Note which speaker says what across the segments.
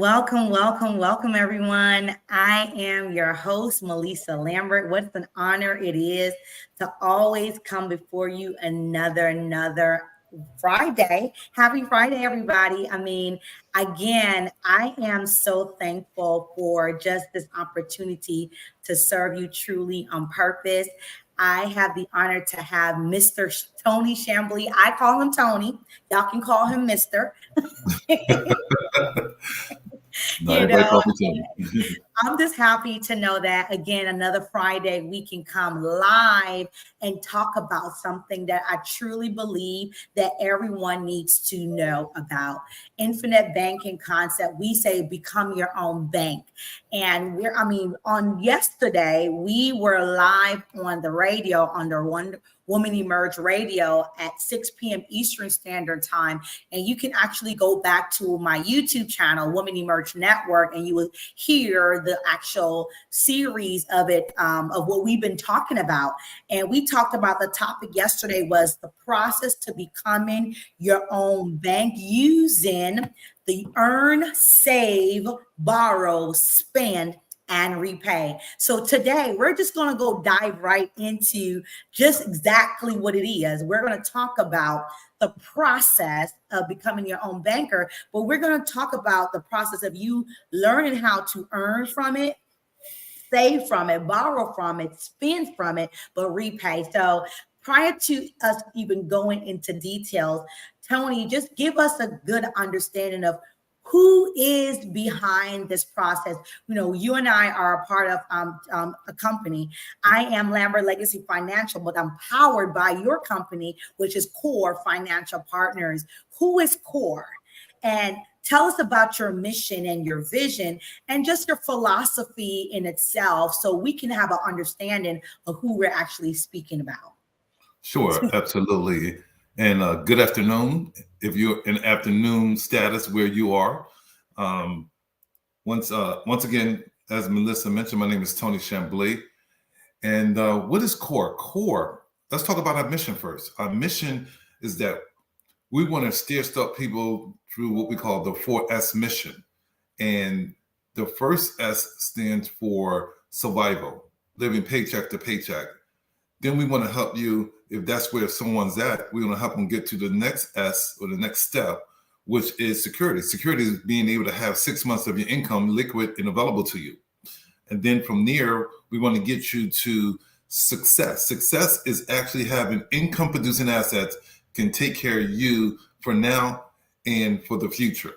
Speaker 1: welcome, everyone. I am your host, Melissa Lambert. What an honor it is to always come before you another Friday. Happy Friday, everybody. Again, I am so thankful for just this opportunity to serve you truly on purpose. I have the honor to have Mr. Tony Chamblee. I call him Tony. Y'all can call him Mr. You know, I'm just happy to know that, again, another Friday, we can come live and talk about something that I truly believe that everyone needs to know about. Infinite banking concept. We say become your own bank. And on yesterday, we were live on the radio under Woman Emerge Radio at 6 p.m. Eastern Standard Time. And you can actually go back to my YouTube channel, Woman Emerge Network, and you will hear the actual series of it, of what we've been talking about. And we talked about the topic yesterday was the process to becoming your own bank using the earn, save, borrow, spend, and repay. So today we're just going to go dive right into just exactly what it is. We're going to talk about the process of becoming your own banker, but we're going to talk about the process of you learning how to earn from it, save from it, borrow from it, spend from it, but repay. So prior to us even going into details, Tony, just give us a good understanding of who is behind this process. You know, you and I are a part of a company. I am Lambert Legacy Financial, but I'm powered by your company, which is Core Financial Partners. Who is Core? And tell us about your mission and your vision and just your philosophy in itself so we can have an understanding of who we're actually speaking about.
Speaker 2: Sure, absolutely. And good afternoon, if you're in afternoon status where you are. Once again, as Melissa mentioned, my name is Tony Chamblee. And what is CORE? CORE, let's talk about our mission first. Our mission is that we want to steer people through what we call the 4S mission. And the first S stands for survival, living paycheck to paycheck. Then we want to help you, if that's where someone's at, we want to help them get to the next S or the next step, which is security. Security is being able to have 6 months of your income liquid and available to you. And then from there, we want to get you to success. Success is actually having income producing assets can take care of you for now and for the future.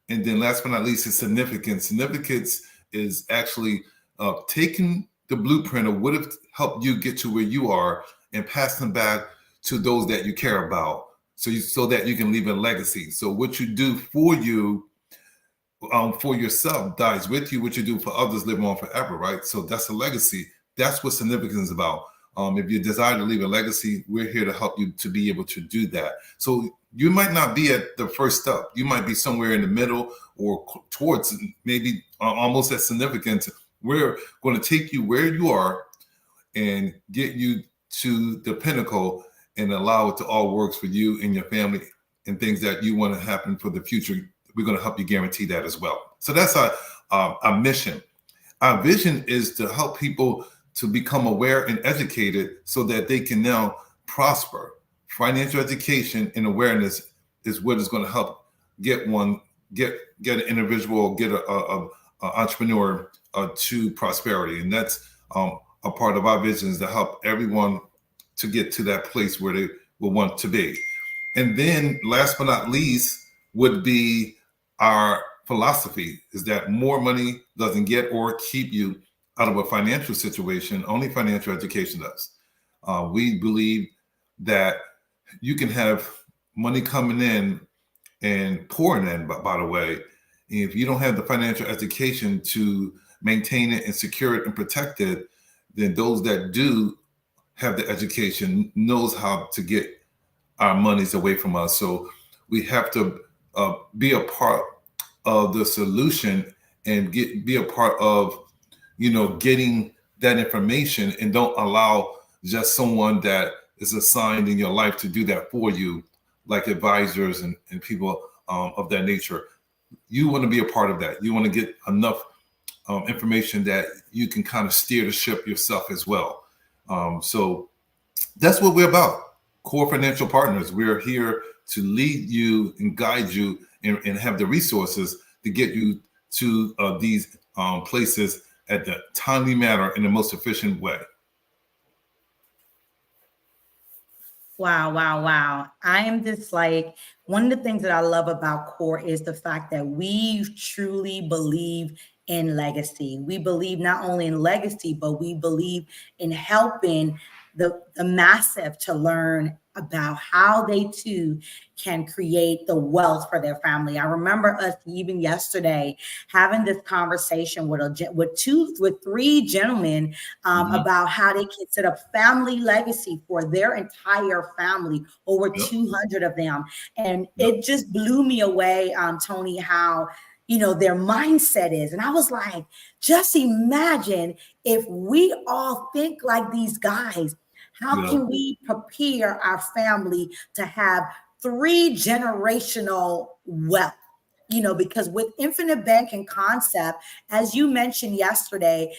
Speaker 2: And then last but not least is significance. Significance is actually taking the blueprint of what have helped you get to where you are and pass them back to those that you care about, so that you can leave a legacy. So what you do for you, for yourself dies with you. What you do for others live on forever, right? So that's a legacy. That's what significance is about. If you desire to leave a legacy, we're here to help you to be able to do that. So you might not be at the first step. You might be somewhere in the middle or towards maybe almost at significance. We're going to take you where you are and get you to the pinnacle and allow it to all work for you and your family and things that you want to happen for the future. We're going to help you guarantee that as well. So that's our mission. Our vision is to help people to become aware and educated so that they can now prosper. Financial education and awareness is what is going to help get an individual, get a entrepreneur to prosperity. And that's a part of our vision, is to help everyone to get to that place where they will want to be. And then last but not least would be our philosophy, is that more money doesn't get or keep you out of a financial situation. Only financial education does. We believe that you can have money coming in and pouring in, by the way, if you don't have the financial education to maintain it and secure it and protect it, then those that do have the education knows how to get our monies away from us. So we have to be a part of the solution and be a part of, getting that information, and don't allow just someone that is assigned in your life to do that for you, like advisors and people of that nature. you want to be a part of that. You want to get enough information that you can kind of steer the ship yourself as well. So that's what we're about. Core Financial Partners. We're here to lead you and guide you and have the resources to get you to these places at the timely manner in the most efficient way.
Speaker 1: Wow, wow, wow. I am just like, one of the things that I love about Core is the fact that we truly believe in legacy. We believe not only in legacy, but we believe in helping the massive to learn about how they too can create the wealth for their family. I remember us even yesterday having this conversation with three gentlemen about how they can set up family legacy for their entire family, over 200 of them. And it just blew me away, Tony, how their mindset is. And I was like, just imagine if we all think like these guys. How can we prepare our family to have 3 generational wealth? Because with infinite banking concept, as you mentioned yesterday,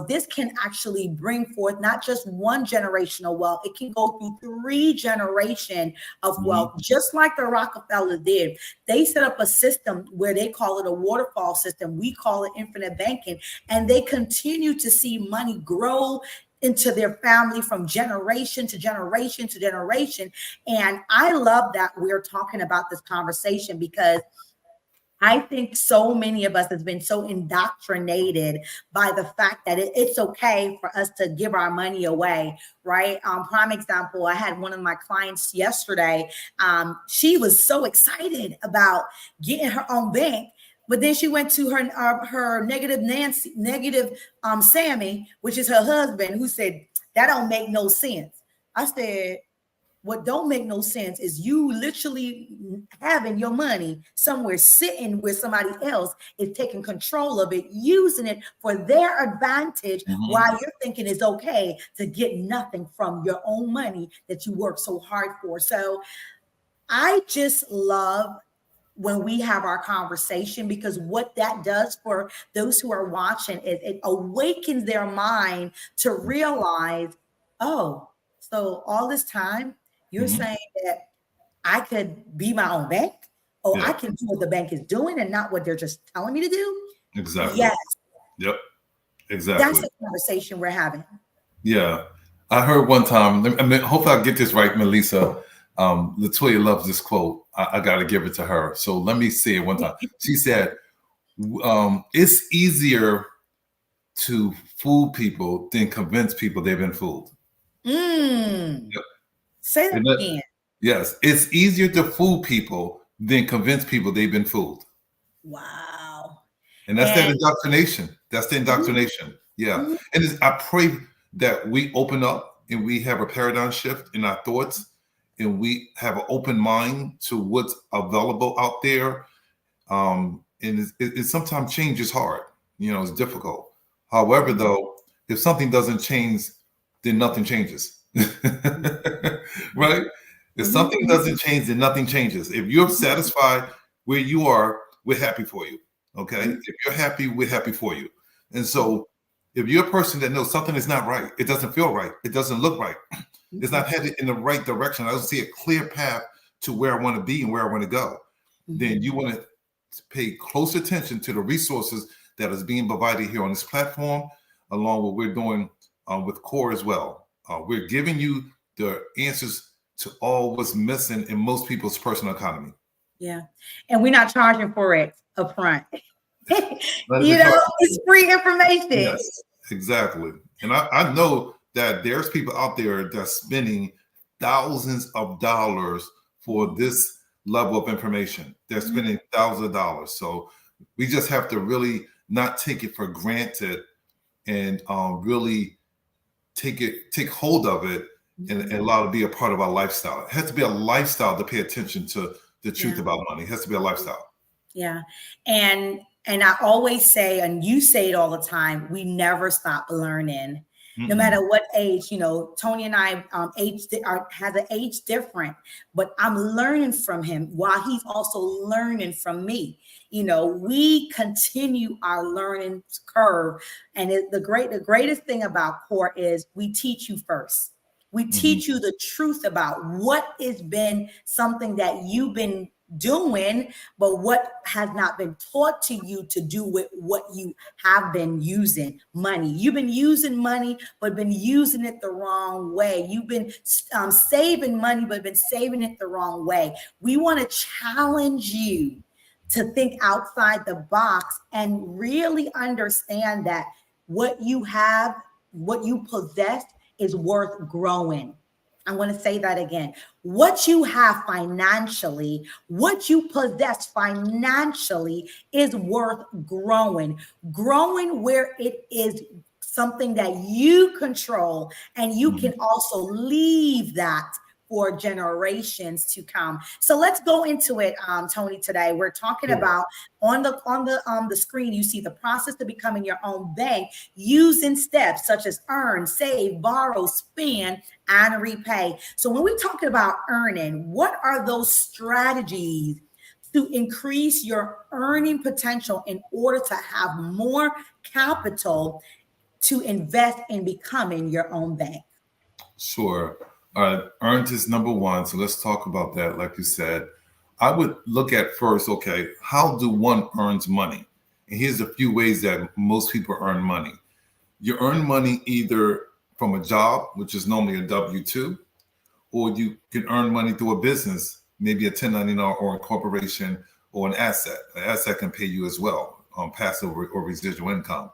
Speaker 1: this can actually bring forth not just 1 generational wealth, it can go through 3 generations of wealth, just like the Rockefeller did. They set up a system where they call it a waterfall system. We call it infinite banking, and they continue to see money grow into their family from generation to generation to generation. And I love that we're talking about this conversation, because I think so many of us has been so indoctrinated by the fact that it's okay for us to give our money away, right? Prime example, I had one of my clients yesterday. She was so excited about getting her own bank, but then she went to her negative Sammy, which is her husband, who said, that don't make no sense. I said, what don't make no sense is you literally having your money somewhere sitting where somebody else is taking control of it, using it for their advantage, while you're thinking it's okay to get nothing from your own money that you work so hard for. So I just love when we have our conversation, because what that does for those who are watching is it awakens their mind to realize, oh, so all this time you're saying that I could be my own bank, or I can do what the bank is doing and not what they're just telling me to do.
Speaker 2: Exactly.
Speaker 1: Yes.
Speaker 2: Yep. Exactly.
Speaker 1: That's the conversation we're having.
Speaker 2: Yeah. I heard one time, I mean, hopefully I get this right, Melissa. Latoya loves this quote. I got to give it to her. So let me say it one time. She said, it's easier to fool people than convince people they've been fooled.
Speaker 1: Yep. Say that again.
Speaker 2: Yes. It's easier to fool people than convince people they've been fooled.
Speaker 1: Wow.
Speaker 2: And that's that indoctrination. That's the indoctrination. Yeah. And I pray that we open up and we have a paradigm shift in our thoughts, and we have an open mind to what's available out there. And it sometimes change is hard. It's difficult. However, though, if something doesn't change, then nothing changes. Right? If something doesn't change, then nothing changes. If you're satisfied where you are, we're happy for you. Okay? If you're happy, we're happy for you. And so if you're a person that knows something is not right, it doesn't feel right, it doesn't look right, it's not headed in the right direction, I don't see a clear path to where I want to be and where I want to go, then you want to pay close attention to the resources that is being provided here on this platform, along with what we're doing with Core as well. We're giving you the answers to all what's missing in most people's personal economy.
Speaker 1: Yeah. And we're not charging for it up front. It's free information.
Speaker 2: Yes, exactly. And I know that there's people out there that's spending thousands of dollars for this level of information. They're spending thousands of dollars. So we just have to really not take it for granted, and really take hold of it and allow it to be a part of our lifestyle. It has to be a lifestyle to pay attention to the truth about money. It has to be a lifestyle.
Speaker 1: Yeah. And I always say, and you say it all the time, we never stop learning. No matter what age, Tony and I has an age different, but I'm learning from him while he's also learning from me. we continue our learning curve. And the greatest thing about CORE is we teach you first. We teach you the truth about what has been something that you've been doing, but what has not been taught to you to do with what you have been using money. You've been using money, but been using it the wrong way. You've been saving money, but been saving it the wrong way. We want to challenge you to think outside the box and really understand that what you have, what you possess, is worth growing. I want to say that again. What you have financially, what you possess financially is worth growing. Growing where it is something that you control, and you can also leave that for generations to come. So let's go into it, Tony. Today we're talking about on the screen. You see the process to becoming your own bank using steps such as earn, save, borrow, spend, and repay. So when we're talking about earning, what are those strategies to increase your earning potential in order to have more capital to invest in becoming your own bank?
Speaker 2: Sure. Earned is number one. So let's talk about that. Like you said, I would look at first, okay, how do one earns money? And here's a few ways that most people earn money. You earn money either from a job, which is normally a W-2, or you can earn money through a business, maybe a 1099 or a corporation or an asset. An asset can pay you as well, passive or residual income.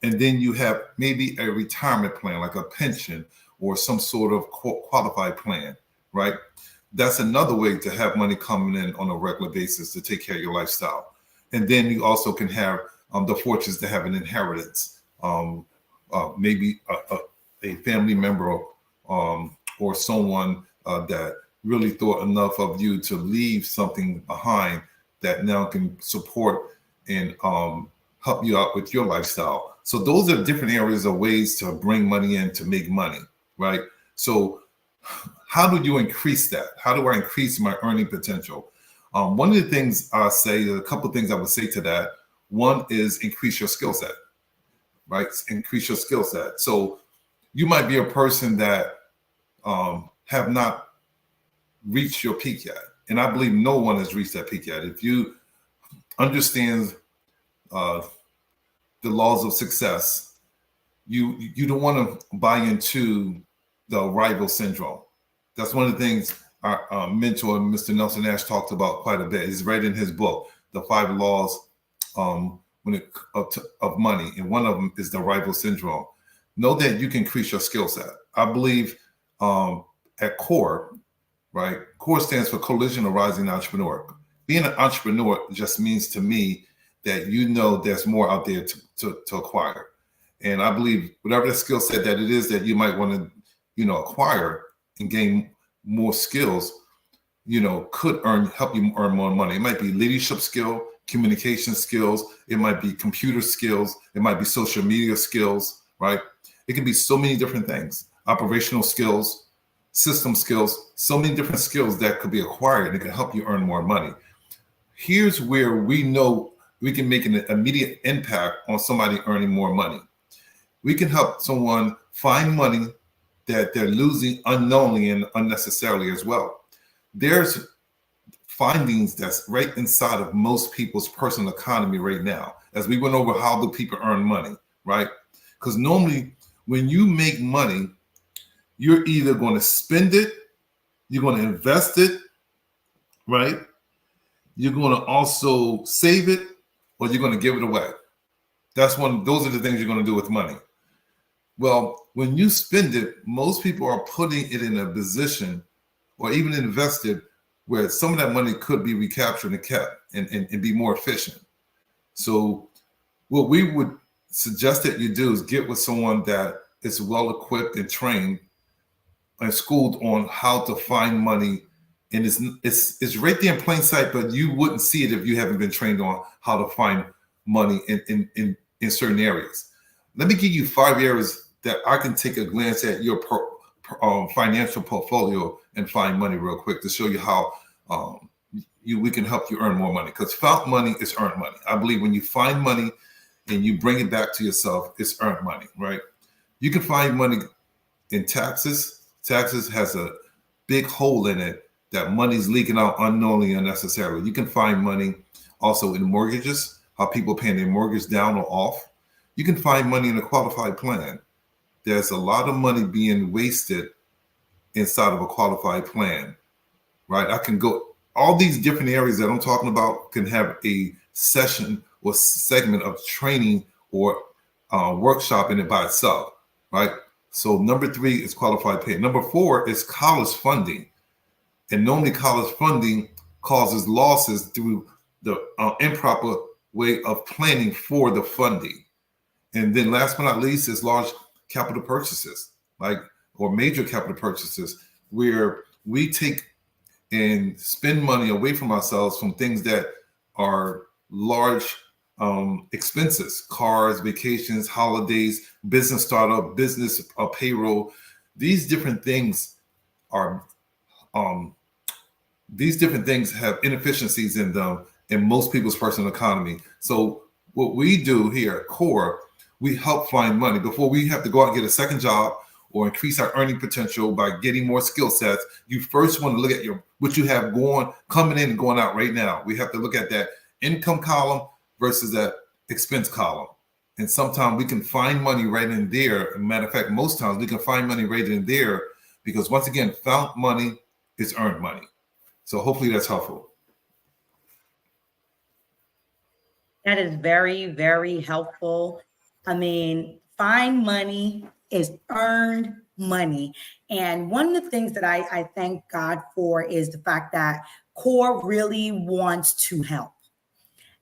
Speaker 2: And then you have maybe a retirement plan, like a pension or some sort of qualified plan, right? That's another way to have money coming in on a regular basis to take care of your lifestyle. And then you also can have the fortunes to have an inheritance, maybe a family member or someone that really thought enough of you to leave something behind that now can support and help you out with your lifestyle. So those are different areas of ways to bring money in to make money, right? So how do you increase that? How do I increase my earning potential? One of the things I say, a couple of things I would say to that. One is increase your skill set, right? Increase your skill set. So you might be a person that have not reached your peak yet. And I believe no one has reached that peak yet. If you understand the laws of success, you don't want to buy into the arrival syndrome. That's one of the things our mentor, Mr. Nelson Nash, talked about quite a bit. He's right in his book, The 5 Laws of Money. And one of them is the arrival syndrome. Know that you can increase your skill set. I believe at CORE, right? CORE stands for Coalition of Rising Entrepreneur. Being an entrepreneur just means to me that you know there's more out there to acquire. And I believe whatever the skill set that it is that you might want to, acquire and gain more skills, could help you earn more money. It might be leadership skill, communication skills. It might be computer skills. It might be social media skills, right? It can be so many different things. Operational skills, system skills, so many different skills that could be acquired and it can help you earn more money. Here's where we know we can make an immediate impact on somebody earning more money. We can help someone find money that they're losing unknowingly and unnecessarily as well. There's findings that's right inside of most people's personal economy right now. As we went over how do people earn money, right? Because normally when you make money, you're either going to spend it, you're going to invest it, right? You're going to also save it, or you're going to give it away. Those are the things you're going to do with money. Well, when you spend it, most people are putting it in a position or even invested where some of that money could be recaptured and kept and be more efficient. So what we would suggest that you do is get with someone that is well equipped and trained and schooled on how to find money. And it's right there in plain sight, but you wouldn't see it if you haven't been trained on how to find money in certain areas. Let me give you 5 areas that I can take a glance at your financial portfolio and find money real quick to show you how we can help you earn more money, because found money is earned money. I believe when you find money and you bring it back to yourself, it's earned money, right? You can find money in taxes. Taxes has a big hole in it that money's leaking out unknowingly, unnecessarily. You can find money also in mortgages, how people paying their mortgage down or off. You can find money in a qualified plan. There's a lot of money being wasted inside of a qualified plan, right? I can go all these different areas that I'm talking about can have a session or segment of training or workshop in it by itself, right? So number 3 is qualified pay. Number 4 is college funding. And normally college funding causes losses through the improper way of planning for the funding. And then last but not least is large capital purchases, or major capital purchases, where we take and spend money away from ourselves from things that are large expenses: cars, vacations, holidays, business startup, business payroll. These different things are have inefficiencies in them in most people's personal economy. So what we do here at CORE, we help find money before we have to go out and get a second job or increase our earning potential by getting more skill sets. You first want to look at what you have coming in and going out right now. We have to look at that income column versus that expense column. And sometimes we can find money right in there. As a matter of fact, most times we can find money right in there, because once again, found money is earned money. So hopefully that's helpful.
Speaker 1: That is very, very helpful. I mean, find money is earned money. And one of the things that I thank God for is the fact that CORE really wants to help.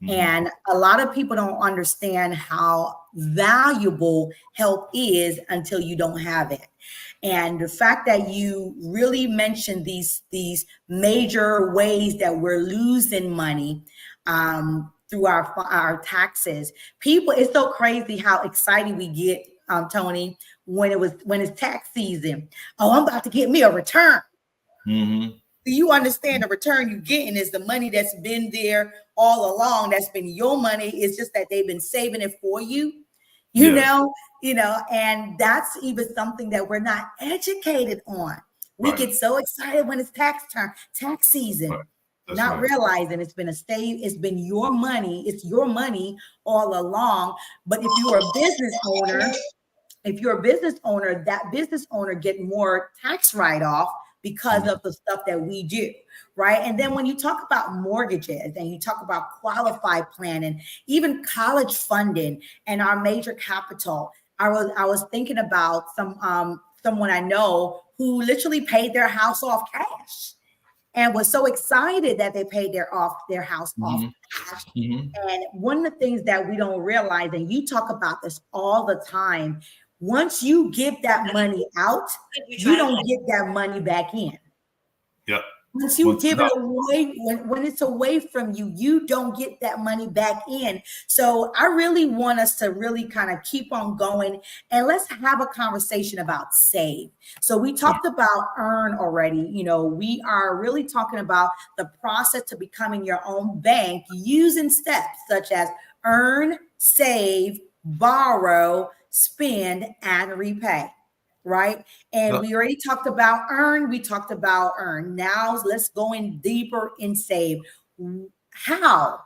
Speaker 1: Mm-hmm. And a lot of people don't understand how valuable help is until you don't have it. And the fact that you really mentioned these major ways that we're losing money through our taxes. People, it's so crazy how excited we get, Tony, when it's tax season. Oh, I'm about to get me a return. Mm-hmm. Do you understand the return you're getting is the money that's been there all along? That's been your money. It's just that they've been saving it for you, you know, and that's even something that we're not educated on. We get so excited when it's tax season. Right. Not realizing it's been your money. It's your money all along. But if you're a business owner, that business owner get more tax write-off because of the stuff that we do, right? And then when you talk about mortgages and you talk about qualified planning, even college funding and our major capital, I was thinking about someone I know who literally paid their house off cash. And was so excited that they paid their house off cash. Mm-hmm. And one of the things that we don't realize, and you talk about this all the time, once you give that money out, you don't get that money back in.
Speaker 2: Yep.
Speaker 1: Once you give it away, when it's away from you, you don't get that money back in. So I really want us to really kind of keep on going, and let's have a conversation about save. So we talked about earn already. We are really talking about the process to becoming your own bank using steps such as earn, save, borrow, spend, and repay. Right. And we already talked about earn. We talked about earn. Now let's go in deeper in save. How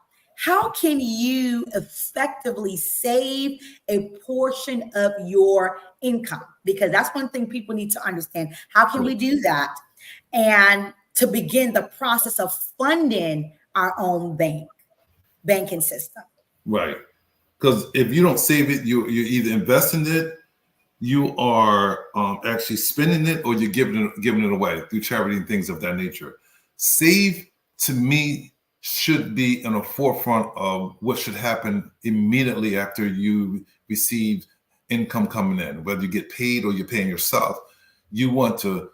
Speaker 1: can you effectively save a portion of your income? Because that's one thing people need to understand. How can we do that? And to begin the process of funding our own banking system.
Speaker 2: Right. Because if you don't save it, you're either investing it, you are actually spending it, or you're giving it away through charity and things of that nature. Save, to me, should be in the forefront of what should happen immediately after you receive income coming in, whether you get paid or you're paying yourself. You want to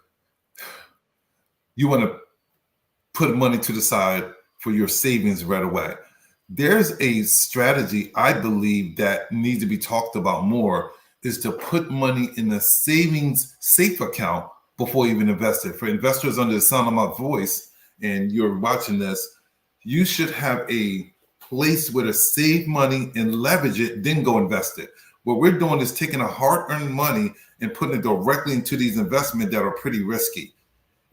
Speaker 2: put money to the side for your savings right away. There's a strategy, I believe, that needs to be talked about more, is to put money in a savings safe account before you even invest it. For investors under the sound of my voice, and you're watching this, you should have a place where to save money and leverage it, then go invest it. What we're doing is taking a hard-earned money and putting it directly into these investments that are pretty risky.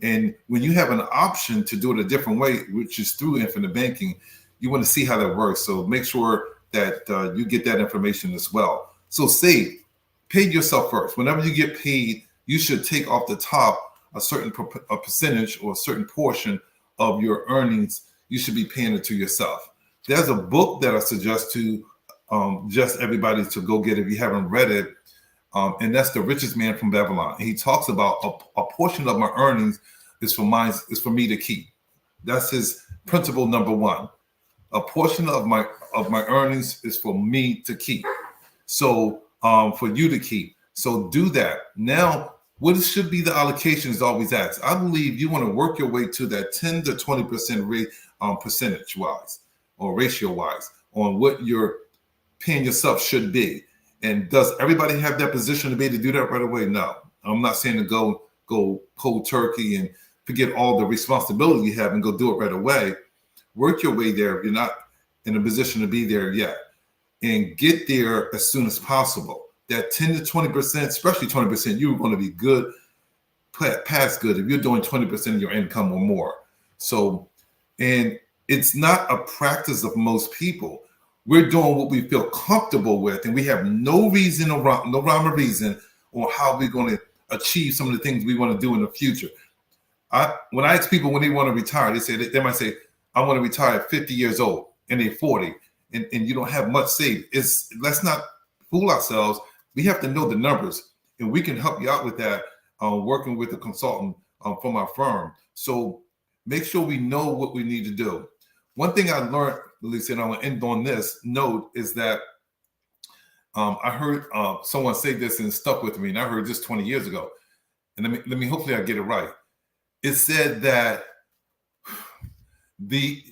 Speaker 2: And when you have an option to do it a different way, which is through infinite banking, you want to see how that works. So make sure that you get that information as well. So save, pay yourself first. Whenever you get paid, you should take off the top a certain percentage or a certain portion of your earnings. You should be paying it to yourself. There's a book that I suggest to just everybody to go get if you haven't read it. And that's The Richest Man from Babylon. And he talks about a portion of my earnings is for me to keep. That's his principle number one. A portion of my earnings is for me to keep. So for you to keep. So do that. Now, what should be the allocation is always asked. I believe you want to work your way to that 10 to 20% rate percentage wise or ratio wise on what your paying yourself should be. And does everybody have that position to be able to do that right away? No. I'm not saying to go cold turkey and forget all the responsibility you have and go do it right away. Work your way there if you're not in a position to be there yet. And get there as soon as possible. That 10 to 20%, especially 20%, you're going to be good, past good if you're doing 20% of your income or more. So, and it's not a practice of most people. We're doing what we feel comfortable with, and we have no reason or no rhyme or reason on how we're going to achieve some of the things we want to do in the future. When I ask people when they want to retire, they might say, I want to retire at 50 years old, and they're 40, and you don't have much saved. Let's not fool ourselves. We have to know the numbers, and we can help you out with that, working with a consultant from our firm. So make sure we know what we need to do. One thing I learned, Lisa, and I want to end on this note, is that I heard someone say this and it stuck with me, and I heard this 20 years ago. And let me hopefully I get it right. It said that the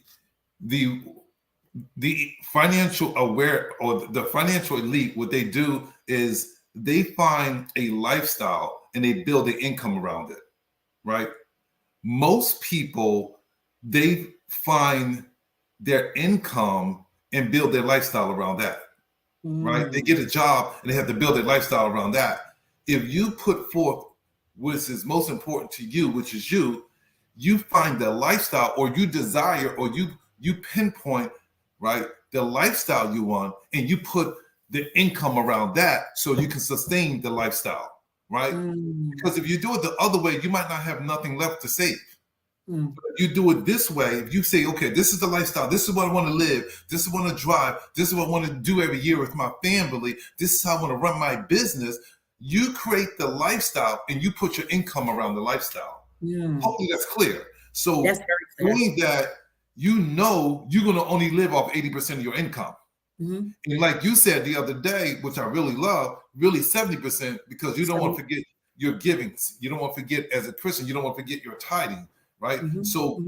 Speaker 2: financial aware or the financial elite, what they do is they find a lifestyle and they build an income around it, right? Most people, they find their income and build their lifestyle around that, right? They get a job and they have to build their lifestyle around that. If you put forth what is most important to you, which is you find the lifestyle or you desire or you pinpoint, right, the lifestyle you want, and you put the income around that so you can sustain the lifestyle, right? Because if you do it the other way, you might not have nothing left to save. But if you do it this way, if you say, okay, this is the lifestyle, this is what I want to live, this is what I want to drive, this is what I want to do every year with my family, this is how I want to run my business, you create the lifestyle and you put your income around the lifestyle. Hopefully that's clear. So that's very clear. Doing that, you know you're going to only live off 80% of your income. And like you said the other day, which I really love, really 70%, because you don't want to forget your givings. You don't want to forget, as a Christian, you don't want to forget your tithing, right? So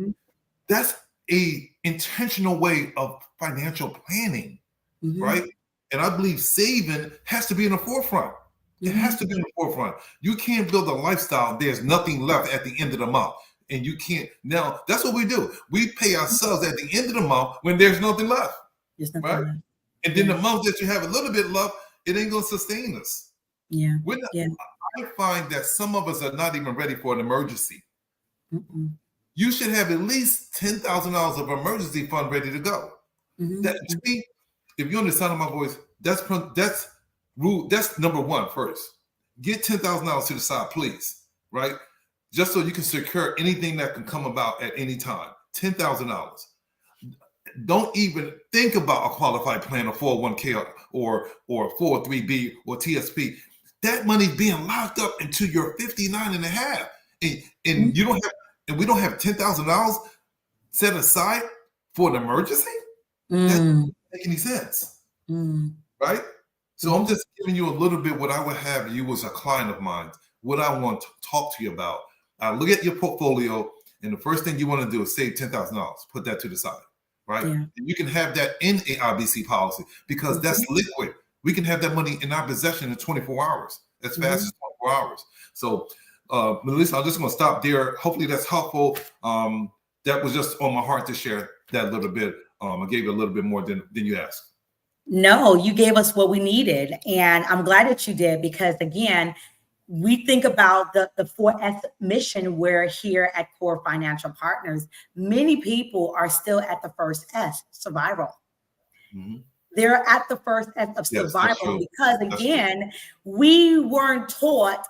Speaker 2: that's a intentional way of financial planning, right? And I believe saving has to be in the forefront. It has to be in the forefront. You can't build a lifestyle. There's nothing left at the end of the month. And you can't. Now, that's what we do. We pay ourselves at the end of the month when there's nothing left, right? And then the month that you have a little bit left, it ain't going to sustain us. I find that some of us are not even ready for an emergency. You should have at least $10,000 of emergency fund ready to go. That, to me, if you're on the sound of my voice, that's number one first. Get $10,000 to the side, please, right? Just so you can secure anything that can come about at any time. $10,000. Don't even think about a qualified plan, a 401k or 403b or TSP. That money's being locked up until you're 59 and a half. And you don't have, and we don't have $10,000 set aside for an emergency. That doesn't make any sense, right? So I'm just giving you a little bit what I would have you as a client of mine, what I want to talk to you about. Look at your portfolio, and the first thing you want to do is save $10,000. Put that to the side, right? And you can have that in a IBC policy because that's liquid. We can have that money in our possession in 24 hours, as fast as 24 hours. So, Melissa, I'm just going to stop there. Hopefully that's helpful. That was just on my heart to share. that a little bit. I gave you a little bit more than you asked.
Speaker 1: No, you gave us what we needed. And I'm glad that you did, because again, we think about the 4S mission. We're here at Core Financial Partners. Many people are still at the first S, survival. Mm-hmm. They're at the first S of survival, because again, we weren't taught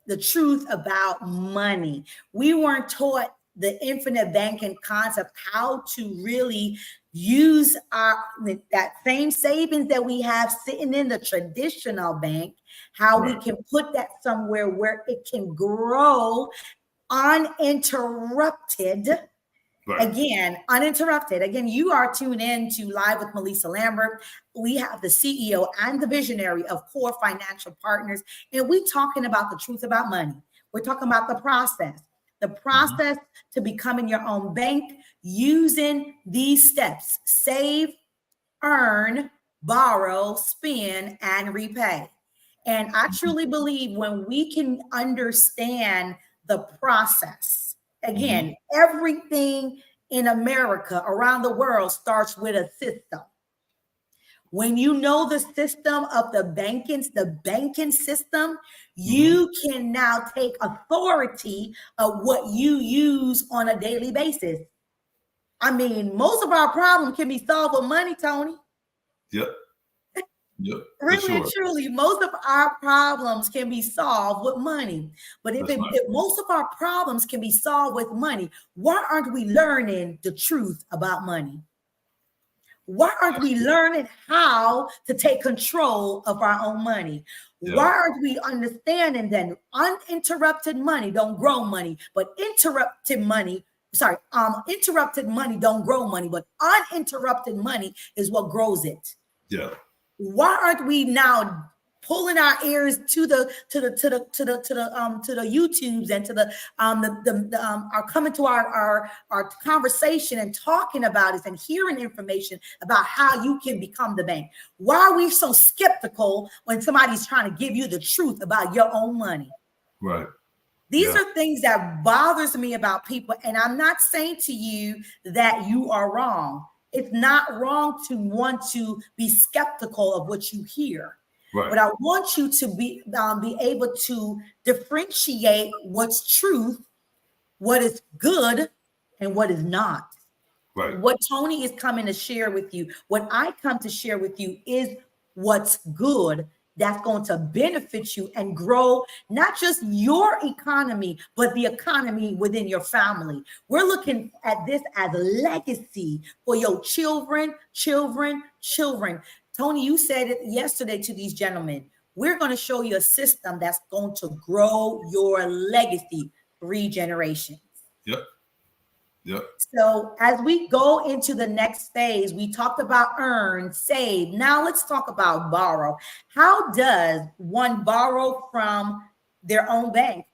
Speaker 1: the truth about money. We weren't taught the infinite banking concept, how to really use that same savings that we have sitting in the traditional bank, how we can put that somewhere where it can grow uninterrupted. Again, uninterrupted. Again, you are tuned in to Live with Melissa Lambert. We have the CEO and the visionary of Core Financial Partners, and we're talking about the truth about money. We're talking about the process to becoming your own bank, using these steps: save, earn, borrow, spend, and repay. And I truly believe when we can understand the process, again, everything in America, around the world, starts with a system. When you know the system of the banking system, you can now take authority of what you use on a daily basis. I mean, most of our problems can be solved with money, Tony.
Speaker 2: Yep.
Speaker 1: Really and truly, most of our problems can be solved with money. But if most of our problems can be solved with money, why aren't we learning the truth about money? Why aren't we learning how to take control of our own money? Why aren't we understanding that uninterrupted money don't grow money, but interrupted money don't grow money, but uninterrupted money is what grows it.
Speaker 2: Yeah.
Speaker 1: Why aren't we now pulling our ears to the YouTubes and to are coming to our conversation and talking about it and hearing information about how you can become the bank? Why are we so skeptical when somebody's trying to give you the truth about your own money?
Speaker 2: Right.
Speaker 1: These are things that bothers me about people. And I'm not saying to you that you are wrong. It's not wrong to want to be skeptical of what you hear. Right. But I want you to be able to differentiate what's truth, what is good, and what is not. Right. What Tony is coming to share with you, what I come to share with you, is what's good, that's going to benefit you and grow not just your economy, but the economy within your family. We're looking at this as a legacy for your children. Tony, you said it yesterday to these gentlemen. We're going to show you a system that's going to grow your legacy 3 generations.
Speaker 2: Yep.
Speaker 1: So as we go into the next phase, we talked about earn, save. Now let's talk about borrow. How does one borrow from their own bank?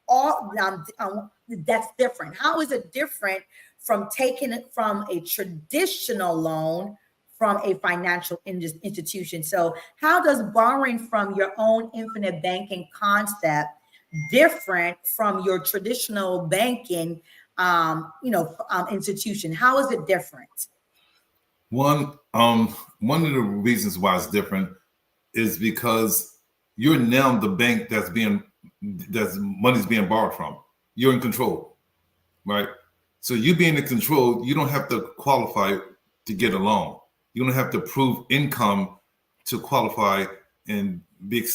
Speaker 1: That's different. How is it different from taking it from a traditional loan from a financial institution? So how does borrowing from your own infinite banking concept different from your traditional banking institution? How is it different?
Speaker 2: One of the reasons why it's different is because you're now the bank that's money's being borrowed from. You're in control, right? So you being in control, you don't have to qualify to get a loan. You don't have to prove income to qualify and be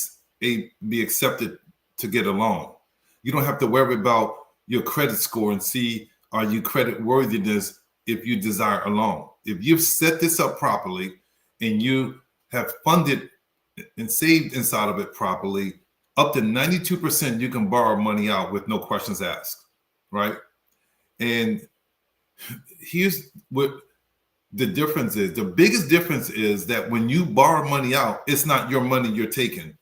Speaker 2: accepted to get a loan. You don't have to worry about your credit score and see, are you credit worthiness if you desire a loan. If you've set this up properly and you have funded and saved inside of it properly, up to 92% you can borrow money out with no questions asked, right? And here's what the difference is. The biggest difference is that when you borrow money out, it's not your money you're taking.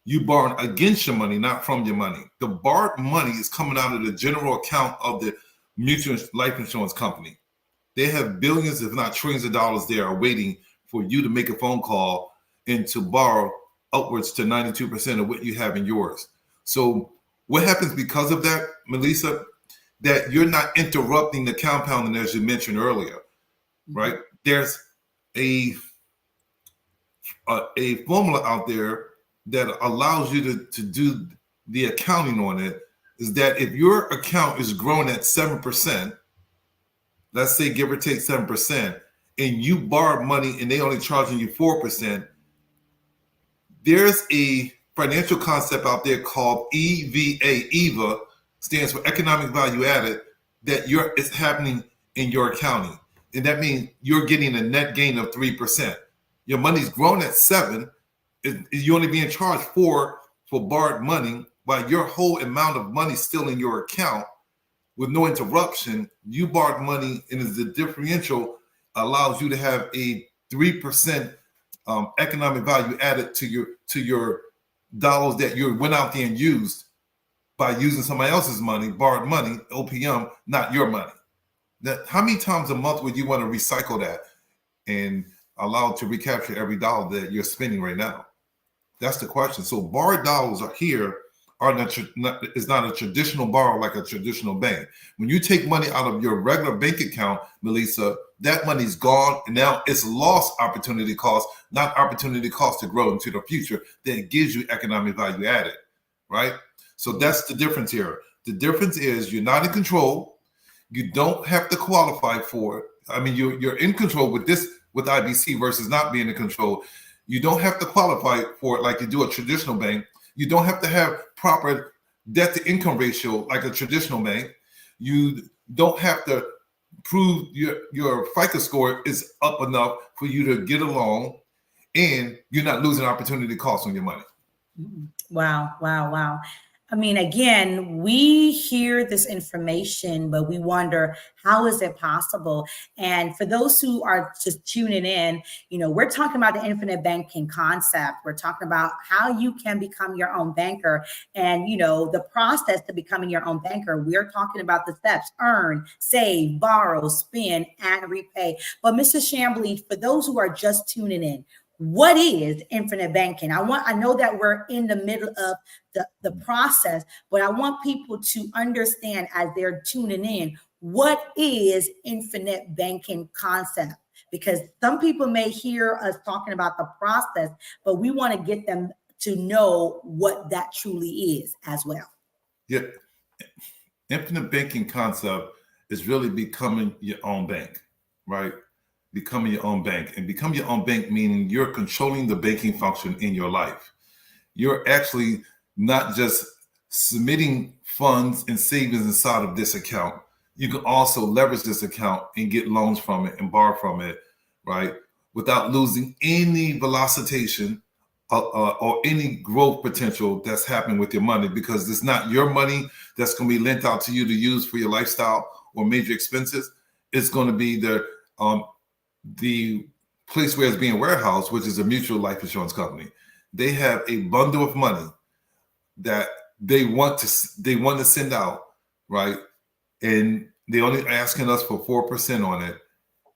Speaker 2: You borrow against your money, not from your money. The borrowed money is coming out of the general account of the mutual life insurance company. They have billions, if not trillions of dollars there are waiting for you to make a phone call and to borrow upwards to 92% of what you have in yours. So what happens because of that, Melissa, that you're not interrupting the compounding as you mentioned earlier. right? There's a formula out there that allows you to do the accounting on it, is that if your account is growing at 7%, let's say give or take 7%, and you borrow money and they only charging you 4%, there's a financial concept out there called EVA stands for economic value added, that it's happening in your accounting. And that means you're getting a net gain of 3%. Your money's grown at 7%, you're only being charged 4% for borrowed money, while your whole amount of money still in your account with no interruption. You borrowed money, and the differential allows you to have a 3% economic value added to your dollars that you went out there and used by using somebody else's money, borrowed money, OPM, not your money. Now, how many times a month would you want to recycle that and allow it to recapture every dollar that you're spending right now? That's the question. So borrowed dollars are here. It's not a traditional borrow like a traditional bank. When you take money out of your regular bank account, Melissa, that money's gone, and now it's lost opportunity cost, not opportunity cost to grow into the future. That gives you economic value added, right? So that's the difference here. The difference is you're not in control. You don't have to qualify for it. I mean, you're in control with IBC versus not being in control. You don't have to qualify for it like you do a traditional bank. You don't have to have proper debt to income ratio like a traditional bank. You don't have to prove your FICO score is up enough for you to get a loan, and you're not losing opportunity costs on your money.
Speaker 1: Wow. I mean, again, we hear this information, but we wonder, how is it possible? And for those who are just tuning in, we're talking about the infinite banking concept. We're talking about how you can become your own banker, and, the process to becoming your own banker. We're talking about the steps: earn, save, borrow, spend, and repay. But Mrs. Chamblee, for those who are just tuning in, what is infinite banking? I know that we're in the middle of the process, but I want people to understand as they're tuning in, what is infinite banking concept? Because some people may hear us talking about the process, but we want to get them to know what that truly is as well.
Speaker 2: Yeah. Infinite banking concept is really becoming your own bank, right? Becoming your own bank. And become your own bank meaning you're controlling the banking function in your life. You're actually not just submitting funds and savings inside of this account. You can also leverage this account and get loans from it and borrow from it, right? Without losing any velocitation or any growth potential that's happening with your money, because it's not your money that's going to be lent out to you to use for your lifestyle or major expenses. It's going to be the place where it's being warehoused, which is a mutual life insurance company. They have a bundle of money that they want to send out, right? And they only asking us for 4% on it,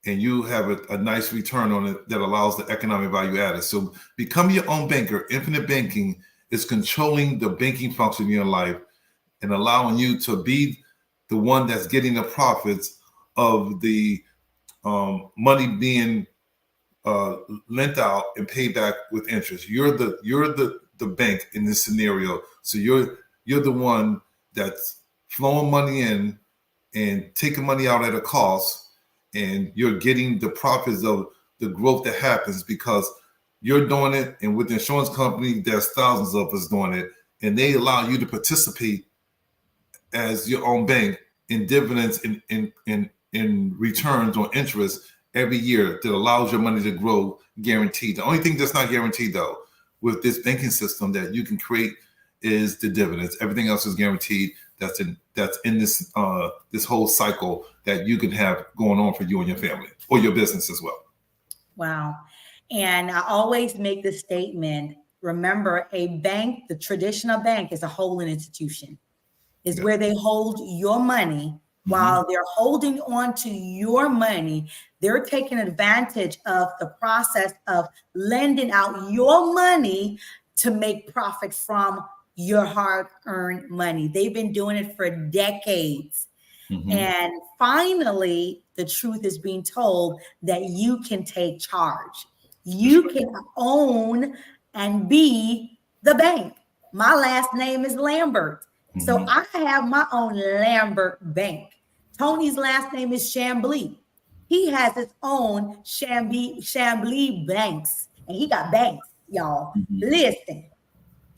Speaker 2: and you have a nice return on it that allows the economic value added. So become your own banker. Infinite banking is controlling the banking function in your life and allowing you to be the one that's getting the profits of the money being lent out and paid back with interest. You're the bank in this scenario. So you're the one that's flowing money in and taking money out at a cost, and you're getting the profits of the growth that happens because you're doing it. And with the insurance company, there's thousands of us doing it, and they allow you to participate as your own bank in dividends in returns on interest every year that allows your money to grow guaranteed. The only thing that's not guaranteed, though, with this banking system that you can create is the dividends. Everything else is guaranteed. That's in this this whole cycle that you can have going on for you and your family or your business as well.
Speaker 1: Wow. And I always make the statement, remember, a bank, the traditional bank, is a holding institution. It's where they hold your money. While they're holding on to your money, they're taking advantage of the process of lending out your money to make profit from your hard-earned money. They've been doing it for decades.
Speaker 2: Mm-hmm.
Speaker 1: And finally, the truth is being told that you can take charge. You can own and be the bank. My last name is Lambert. So I have my own Lambert Bank. Tony's last name is Chamblee. He has his own Chamblee banks. And he got banks, y'all. Listen,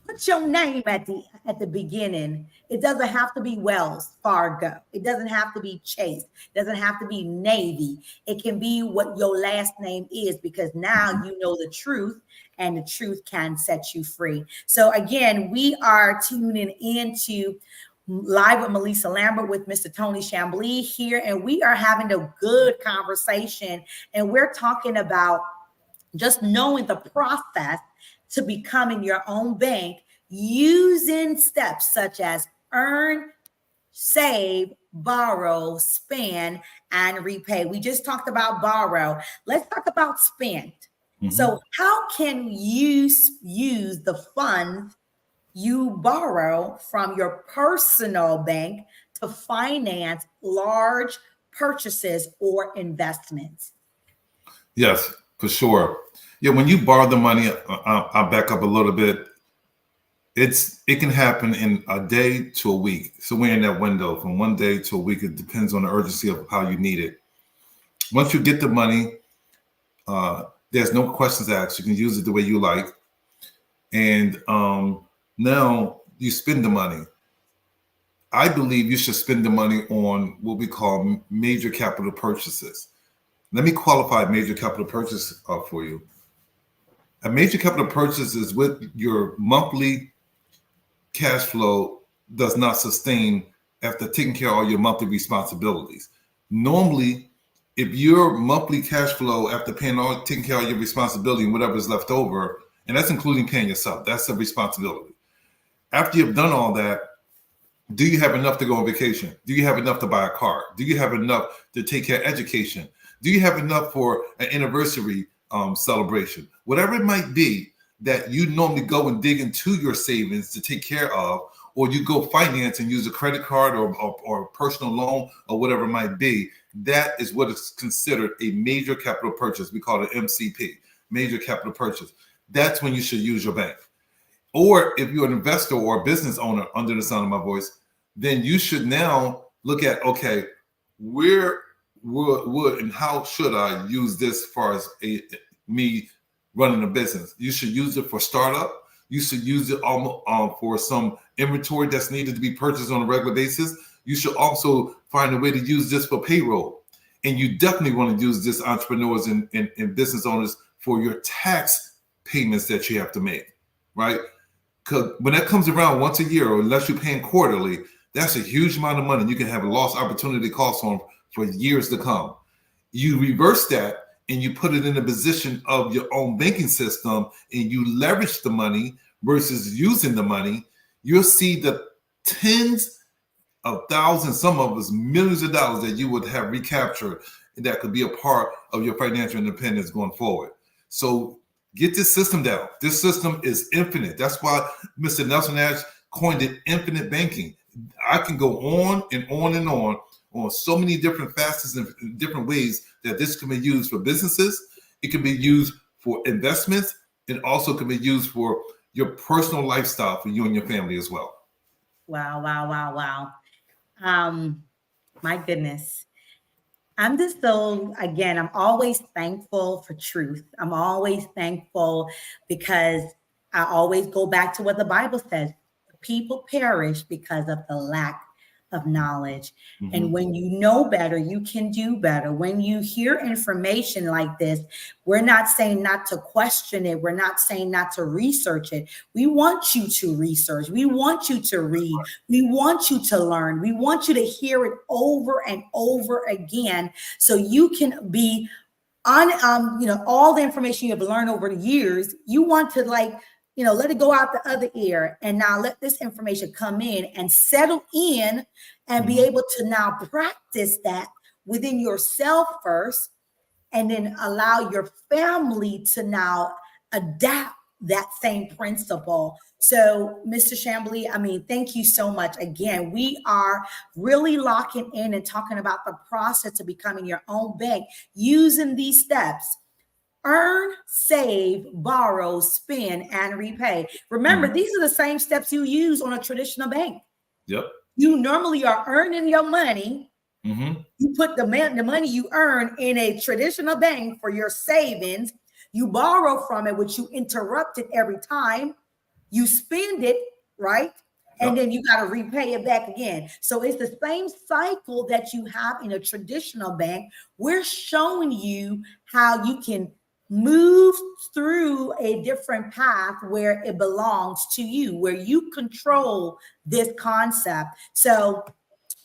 Speaker 1: put your name at the beginning. It doesn't have to be Wells Fargo. It doesn't have to be Chase. It doesn't have to be Navy. It can be what your last name is, because now you know the truth, and the truth can set you free. So again, we are tuning into Live with Melissa Lambert with Mr. Tony Chamblee here, and we are having a good conversation, and we're talking about just knowing the process to becoming your own bank, using steps such as earn, save, borrow, spend, and repay. We just talked about borrow. Let's talk about spend. So how can you use the funds you borrow from your personal bank to finance large purchases or investments?
Speaker 2: Yes, for sure. Yeah, when you borrow the money, I'll back up a little bit. It can happen in a day to a week. So we're in that window from one day to a week. It depends on the urgency of how you need it. Once you get the money, there's no questions asked. You can use it the way you like. And now you spend the money. I believe you should spend the money on what we call major capital purchases. Let me qualify major capital purchase for you. A major capital purchase is with your monthly cash flow does not sustain after taking care of all your monthly responsibilities. Normally, if your monthly cash flow after taking care of your responsibility and whatever is left over, and that's including paying yourself, that's a responsibility. After you've done all that, do you have enough to go on vacation? Do you have enough to buy a car? Do you have enough to take care of education? Do you have enough for an anniversary celebration? Whatever it might be that you normally go and dig into your savings to take care of, or you go finance and use a credit card or a personal loan or whatever it might be, that is what is considered a major capital purchase. We call it MCP, major capital purchase. That's when you should use your bank. Or if you're an investor or a business owner under the sound of my voice, then you should now look at, okay, where would and how should I use this as far as me running a business? You should use it for startup. You should use it for some inventory that's needed to be purchased on a regular basis. You should also find a way to use this for payroll. And you definitely want to use this, entrepreneurs and business owners, for your tax payments that you have to make, right? Because when that comes around once a year, or unless you're paying quarterly, that's a huge amount of money. You can have a lost opportunity cost on for years to come. You reverse that and you put it in a position of your own banking system, and you leverage the money versus using the money, you'll see the tens of thousands, some of us millions of dollars that you would have recaptured, and that could be a part of your financial independence going forward. So get this system down. This system is infinite. That's why Mr. Nelson Nash coined it infinite banking. I can go on and on and on so many different facets and different ways that this can be used for businesses. It can be used for investments. It also can be used for your personal lifestyle for you and your family as well.
Speaker 1: Wow, wow, wow, wow. My goodness. I'm just so, again, I'm always thankful for truth. I'm always thankful because I always go back to what the Bible says. People perish because of the lack of knowledge. Mm-hmm. And when you know better, you can do better. When you hear information like this, we're not saying not to question it. We're not saying not to research it. We want you to research. We want you to read. We want you to learn. We want you to hear it over and over again so you can be on, all the information you have learned over the years. You want to let it go out the other ear, and now let this information come in and settle in and be able to now practice that within yourself first, and then allow your family to now adapt that same principle. So, Mr. Chamblee, I mean, thank you so much. Again, we are really locking in and talking about the process of becoming your own bank using these steps. Earn, save, borrow, spend, and repay. Remember, these are the same steps you use on a traditional bank.
Speaker 2: Yep.
Speaker 1: You normally are earning your money.
Speaker 2: Mm-hmm.
Speaker 1: You put the money you earn in a traditional bank for your savings. You borrow from it, which you interrupt it every time. You spend it, right? And then you got to repay it back again. So it's the same cycle that you have in a traditional bank. We're showing you how you can move through a different path where it belongs to you, where you control this concept. So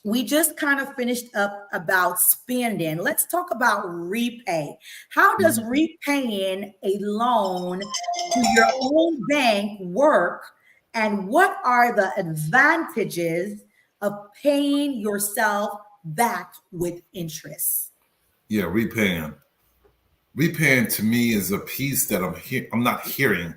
Speaker 1: we just kind of finished up about spending. Let's talk about repay. How does repaying a loan to your own bank work? And what are the advantages of paying yourself back with interest?
Speaker 2: Yeah, repaying. Repaying to me is a piece that I'm not hearing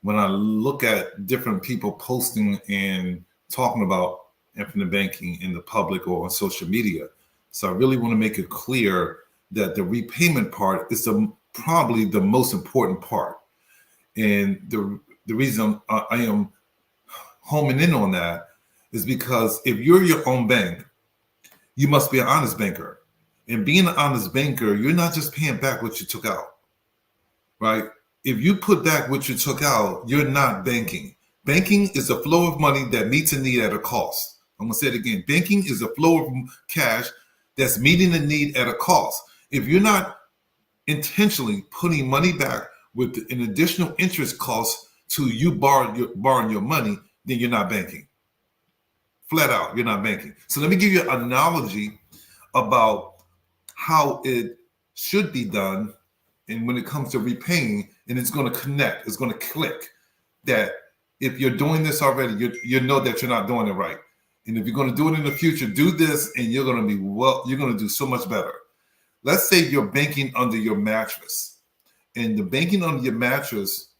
Speaker 2: when I look at different people posting and talking about infinite banking in the public or on social media. So I really want to make it clear that the repayment part is probably the most important part. And the reason I am homing in on that is because if you're your own bank, you must be an honest banker. And being an honest banker, you're not just paying back what you took out, right? If you put back what you took out, you're not banking. Banking is a flow of money that meets a need at a cost. I'm going to say it again. Banking is a flow of cash that's meeting a need at a cost. If you're not intentionally putting money back with an additional interest cost to you borrowing your money, then you're not banking. Flat out, you're not banking. So let me give you an analogy about how it should be done, and when it comes to repaying, and it's going to connect, it's going to click, that if you're doing this already, you know that you're not doing it right. And if you're going to do it in the future, do this, and you're going to do so much better. Let's say you're banking under your mattress, and the banking under your mattress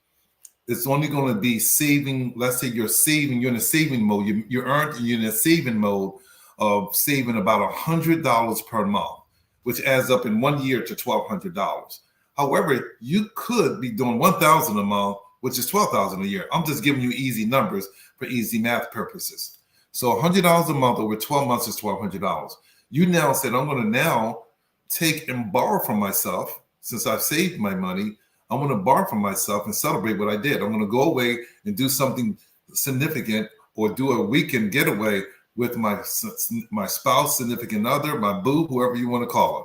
Speaker 2: is only going to be saving. Let's say you're in a saving mode. You're in a saving mode of saving about $100 per month, which adds up in 1 year to $1,200. However, you could be doing $1,000 a month, which is $12,000 a year. I'm just giving you easy numbers for easy math purposes. So $100 a month over 12 months is $1,200. You now said, I'm going to now take and borrow from myself. Since I've saved my money, I'm going to borrow from myself and celebrate what I did. I'm going to go away and do something significant, or do a weekend getaway with my spouse, significant other, my boo, whoever you want to call her,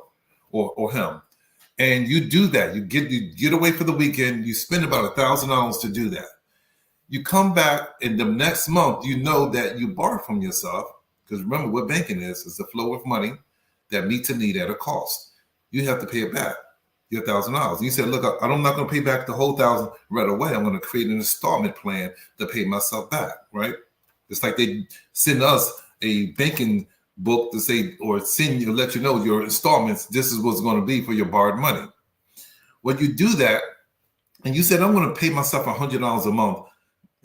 Speaker 2: or him. And you do that. You get away for the weekend. You spend about $1,000 to do that. You come back, and the next month, you know that you borrow from yourself, because remember what banking is. It's the flow of money that meets a need at a cost. You have to pay it back, your $1,000. You said, look, I'm not going to pay back the whole $1,000 right away. I'm going to create an installment plan to pay myself back, right? It's like they send us a banking book to say, or let you know your installments, this is what's going to be for your borrowed money. When you do that, and you said, I'm going to pay myself $100 a month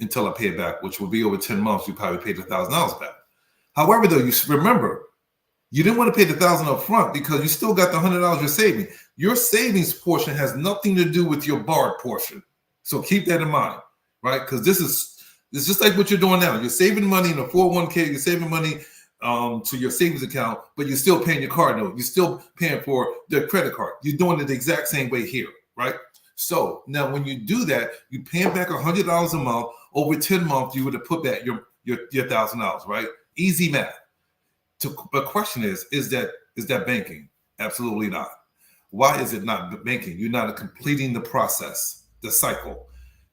Speaker 2: until I pay it back, which will be over 10 months, you probably paid $1,000 back. However, though, you remember, you didn't want to pay the $1,000 up front because you still got the $100 you're saving. Your savings portion has nothing to do with your borrowed portion. So keep that in mind, right? Because it's just like what you're doing now. You're saving money in a 401k, you're saving money to your savings account, but you're still paying your card note. You're still paying for the credit card. You're doing it the exact same way here, right? So now when you do that, you're paying back $100 a month. Over 10 months, you would have put back your $1,000, right? Easy math. The question is that banking? Absolutely not. Why is it not banking? You're not completing the process, the cycle.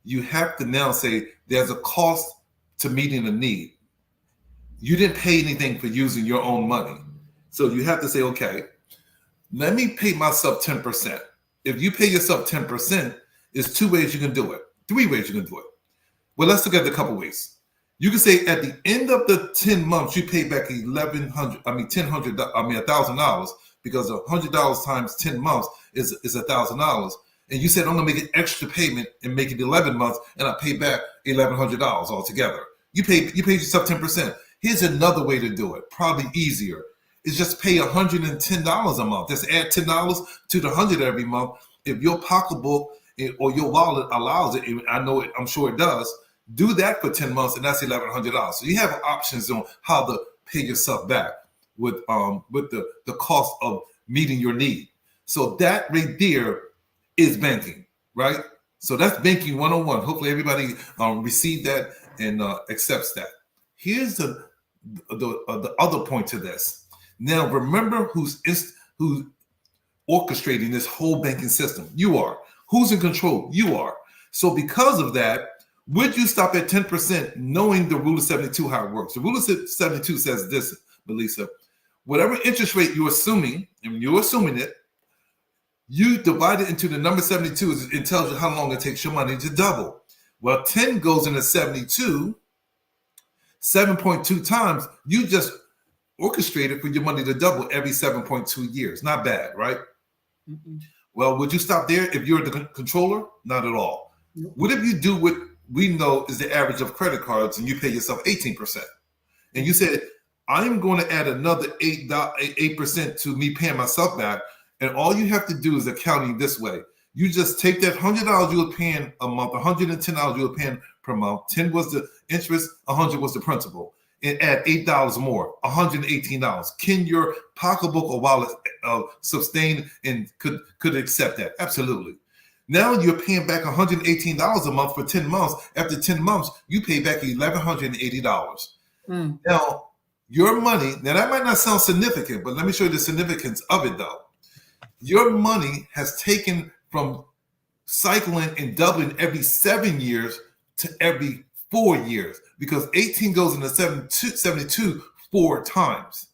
Speaker 2: You have to now say there's a cost to meeting a need. You didn't pay anything for using your own money. So you have to say, okay, let me pay myself 10%. If you pay yourself 10%, there's 2 ways you can do it. 3 ways you can do it. Well, let's look at a couple ways. You can say at the end of the 10 months, you pay back $1,000, because $100 times 10 months is $1,000. and you said, I'm going to make an extra payment and make it 11 months, and I pay back $1,100 altogether. You paid yourself 10%. Here's another way to do it, probably easier. Is just pay $110 a month. Just add $10 to the 100 every month. If your pocketbook or your wallet allows it, I'm sure it does, do that for 10 months, and that's $1,100. So you have options on how to pay yourself back with the cost of meeting your need. So that right there is banking, right? So that's banking 101. Hopefully everybody received that and accepts that. Here's the other point to this. Now remember who's orchestrating this whole banking system. You are. Who's in control? You are. So because of that, would you stop at 10% knowing the rule of 72, how it works? The rule of 72 says this, Melissa, whatever interest rate you're assuming, and you're assuming it, you divide it into the number 72. It tells you how long it takes your money to double. Well, 10 goes into 72, 7.2 times. You just orchestrated for your money to double every 7.2 years. Not bad, right? Mm-hmm. Well, would you stop there if you're the controller? Not at all. Nope. What if you do what we know is the average of credit cards and you pay yourself 18%? And you said, I'm going to add another 8% to me paying myself back. And all you have to do is accounting this way. You just take that $100 you were paying a month, $110 you were paying per month. 10 was the interest, 100 was the principal. And add $8 more, $118. Can your pocketbook or wallet sustain and could accept that? Absolutely. Now you're paying back $118 a month for 10 months. After 10 months, you pay back $1,180. Now, your money, now that might not sound significant, but let me show you the significance of it though. Your money has taken from cycling and doubling every 7 years to every 4 years, because 18 goes into 72 4 times.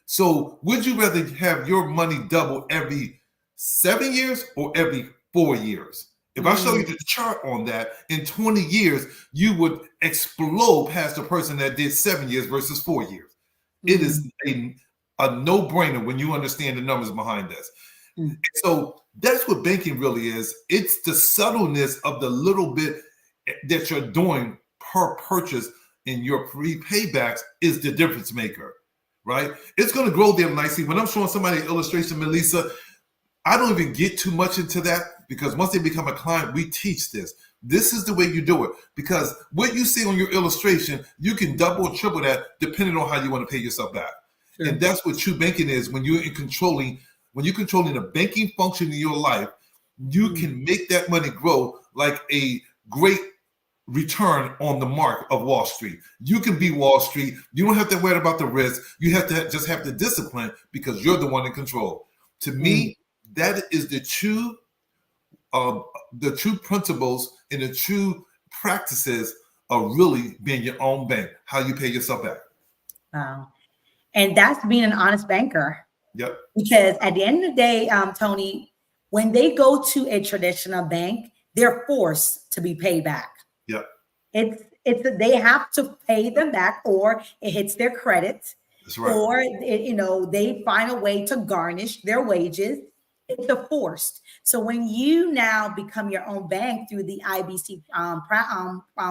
Speaker 2: So would you rather have your money double every 7 years or every 4 years? If I show you the chart on that, in 20 years, you would explode past the person that did 7 years versus 4 years. It is a no-brainer when you understand the numbers behind this. So that's what banking really is. It's the subtleness of the little bit that you're doing per purchase in your prepaybacks is the difference maker, right? It's going to grow there nicely. When I'm showing somebody an illustration, Melissa, I don't even get too much into that, because once they become a client, we teach this. This is the way you do it, because what you see on your illustration, you can double or triple that depending on how you want to pay yourself back. Sure. And that's what true banking is. When you're controlling the banking function in your life, you can make that money grow like a great return on the mark of Wall Street. You can be Wall Street. You don't have to worry about the risk. You have to just have the discipline, because you're the one in control. To me, that is the true principles and the true practices of really being your own bank, how you pay yourself back.
Speaker 1: Wow. And that's being an honest banker.
Speaker 2: Yep.
Speaker 1: Because at the end of the day, Tony, when they go to a traditional bank, they're forced to be paid back.
Speaker 2: Yep.
Speaker 1: They have to pay them back, or it hits their credit.
Speaker 2: That's right.
Speaker 1: Or they find a way to garnish their wages. It's a forced. So when you now become your own bank through the IBC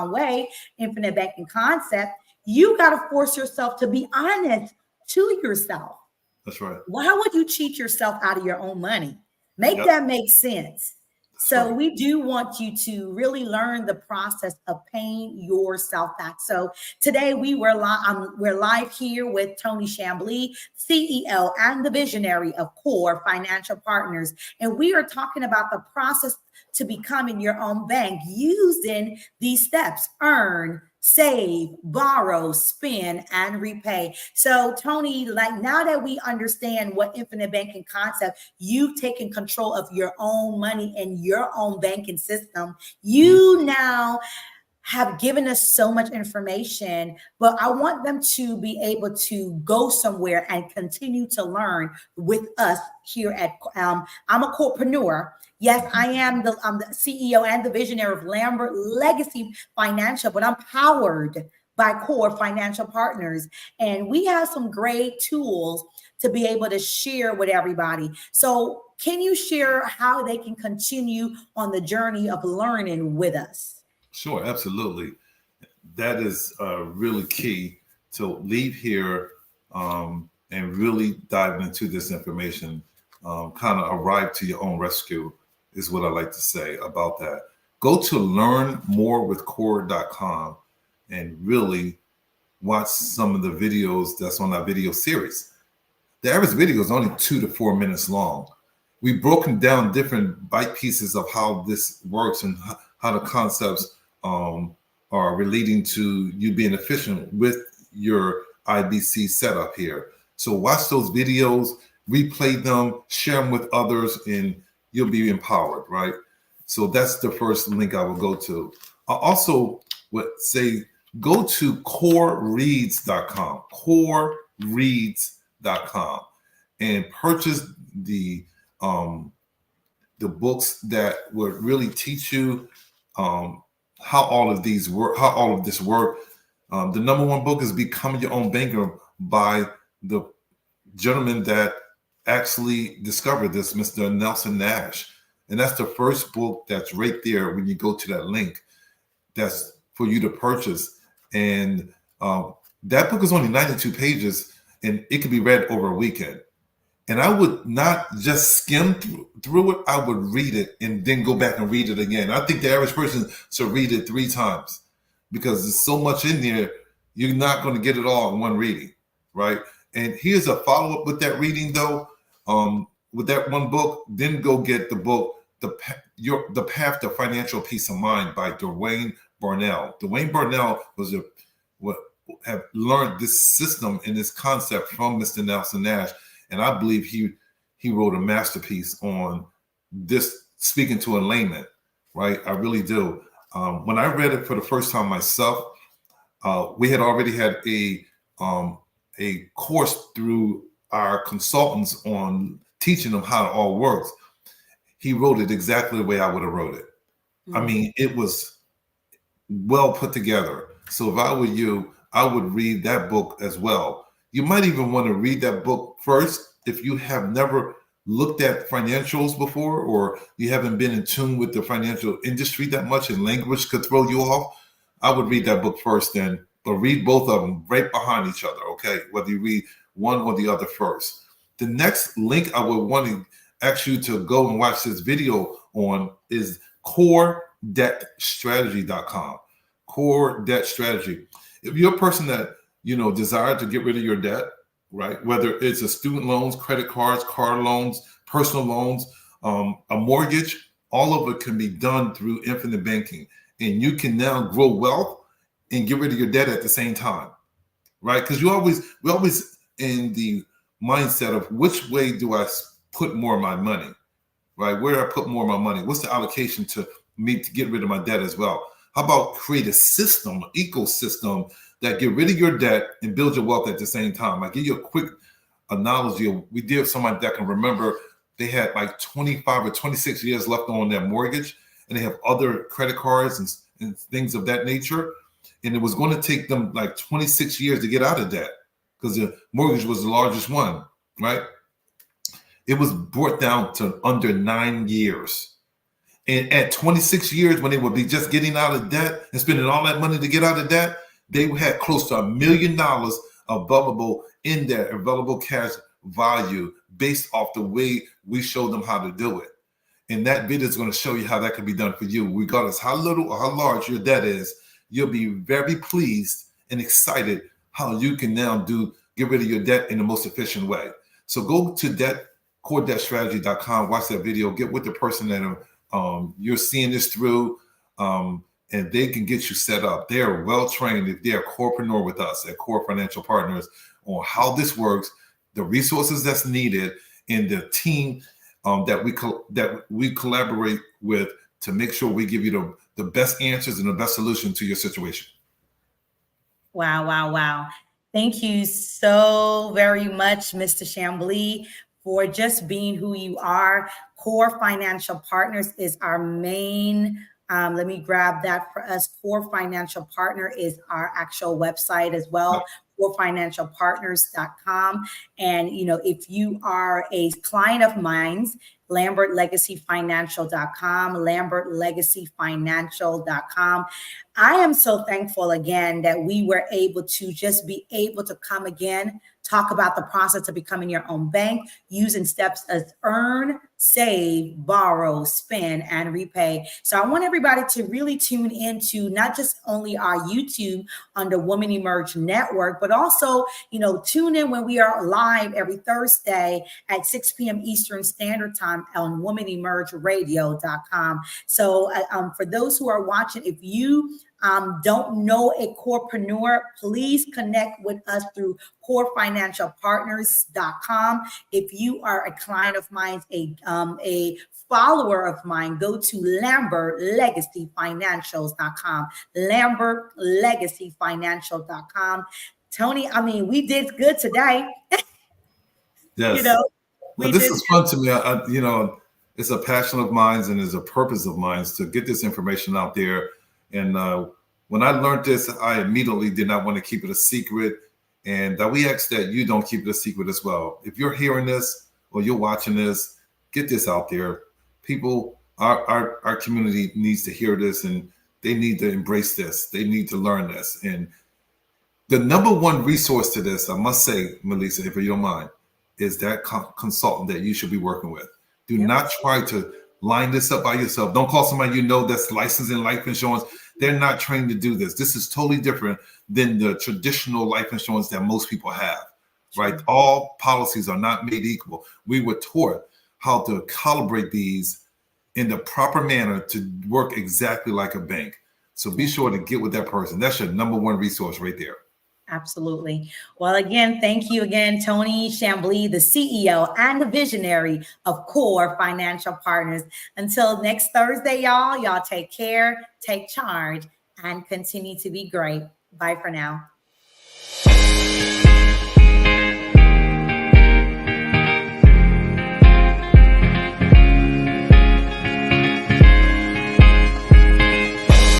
Speaker 1: way, infinite banking concept, you got to force yourself to be honest to yourself.
Speaker 2: That's right.
Speaker 1: Why would you cheat yourself out of your own money? Make that make sense. So we do want you to really learn the process of paying yourself back. So today we're live here with Tony Chamblee, CEO and the visionary of Core Financial Partners. And we are talking about the process to becoming your own bank using these steps: earn, save, borrow, spend, and repay. So Tony, like, now that we understand what infinite banking concept, you've taken control of your own money and your own banking system. You now have given us so much information, but I want them to be able to go somewhere and continue to learn with us here at, I'm a corepreneur. Yes, I am the CEO and the visionary of Lambert Legacy Financial, but I'm powered by Core Financial Partners. And we have some great tools to be able to share with everybody. So can you share how they can continue on the journey of learning with us?
Speaker 2: Sure, absolutely. That is really key to leave here and really dive into this information. Kind of arrive to your own rescue is what I like to say about that. Go to learnmorewithcore.com and really watch some of the videos that's on our video series. The average video is only 2 to 4 minutes long. We've broken down different bite pieces of how this works and how the concepts are relating to you being efficient with your IBC setup here. So watch those videos, replay them, share them with others, and you'll be empowered, right? So that's the first link I will go to. I also would say go to corereads.com, corereads.com, and purchase the books that would really teach you how all of this work. The number one book is Becoming Your Own Banker by the gentleman that actually discovered this, Mr. Nelson Nash. And that's the first book that's right there when you go to that link that's for you to purchase. And that book is only 92 pages and it can be read over a weekend. And I would not just skim through it. I would read it and then go back and read it again. I think the average person should read it 3 times because there's so much in there. You're not going to get it all in one reading, right? And here's a follow-up with that reading, though. With that one book, then go get the book, The Path to Financial Peace of Mind by Dwayne Barnell. Dwayne Barnell have learned this system and this concept from Mr. Nelson Nash. And I believe he wrote a masterpiece on this, speaking to a layman, right? I really do. When I read it for the first time myself, we had already had a course through our consultants on teaching them how it all works. He wrote it exactly the way I would have wrote it. Mm-hmm. I mean, it was well put together. So if I were you, I would read that book as well. You might even want to read that book first if you have never looked at financials before, or you haven't been in tune with the financial industry that much and language could throw you off. I would read that book first then, but read both of them right behind each other, okay? Whether you read one or the other first. The next link I would want to ask you to go and watch this video on is coredebtstrategy.com. Core Debt Strategy. If you're a person that desire to get rid of your debt, right? Whether it's a student loans, credit cards, car loans, personal loans, a mortgage, all of it can be done through infinite banking. And you can now grow wealth and get rid of your debt at the same time, right? Because we're always in the mindset of which way do I put more of my money, right? Where do I put more of my money? What's the allocation to me to get rid of my debt as well? How about create a system, ecosystem that get rid of your debt and build your wealth at the same time? I'll give you a quick analogy. We deal with somebody that can remember they had like 25 or 26 years left on their mortgage, and they have other credit cards and things of that nature. And it was going to take them like 26 years to get out of debt because the mortgage was the largest one, right? It was brought down to under 9 years. And at 26 years, when they would be just getting out of debt and spending all that money to get out of debt, they had close to $1 million available in their available cash value based off the way we showed them how to do it. And that video is going to show you how that can be done for you. Regardless how little or how large your debt is, you'll be very pleased and excited how you can now get rid of your debt in the most efficient way. So go to coredebtstrategy.com, watch that video, get with the person that you're seeing this through, and they can get you set up. They are well trained. If they're a corepreneur with us at Core Financial Partners on how this works, the resources that's needed, and the team that we collaborate with to make sure we give you the best answers and the best solution to your situation.
Speaker 1: Wow. Thank you so very much, Mr. Chamblee, for just being who you are. Core Financial Partners is our main, let me grab that for us. Core Financial Partner is our actual website as well. CoreFinancialPartners.com. And, if you are a client of mine, LambertLegacyFinancial.com, LambertLegacyFinancial.com. I am so thankful again that we were able to just be able to come again, talk about the process of becoming your own bank using steps as earn, save, borrow, spend, and repay. So I want everybody to really tune into not just only our YouTube on the Woman Emerge Network, but also, tune in when we are live every Thursday at 6 p.m. Eastern Standard Time on WomanEmergeRadio.com. So for those who are watching, if you don't know a corepreneur, please connect with us through CoreFinancialPartners.com. If you are a client of mine, a follower of mine, go to LambertLegacyFinancials.com. LambertLegacyFinancial.com. Tony, we did good today.
Speaker 2: Yes. This is fun to me. It's a passion of mine and is a purpose of mine to get this information out there. And when I learned this, I immediately did not want to keep it a secret. And we ask that you don't keep it a secret as well. If you're hearing this or you're watching this, get this out there. People, our community needs to hear this, and they need to embrace this. They need to learn this. And the number one resource to this, I must say, Melissa, if you don't mind, is that consultant that you should be working with. Do not try to line this up by yourself. Don't call somebody that's licensed in life insurance. They're not trained to do this. This is totally different than the traditional life insurance that most people have, right? All policies are not made equal. We were taught how to calibrate these in the proper manner to work exactly like a bank. So be sure to get with that person. That's your number one resource right there.
Speaker 1: Absolutely. Well, again, thank you again, Tony Chamblee, the CEO and the visionary of Core Financial Partners. Until next Thursday, y'all take care, take charge, and continue to be great. Bye for now.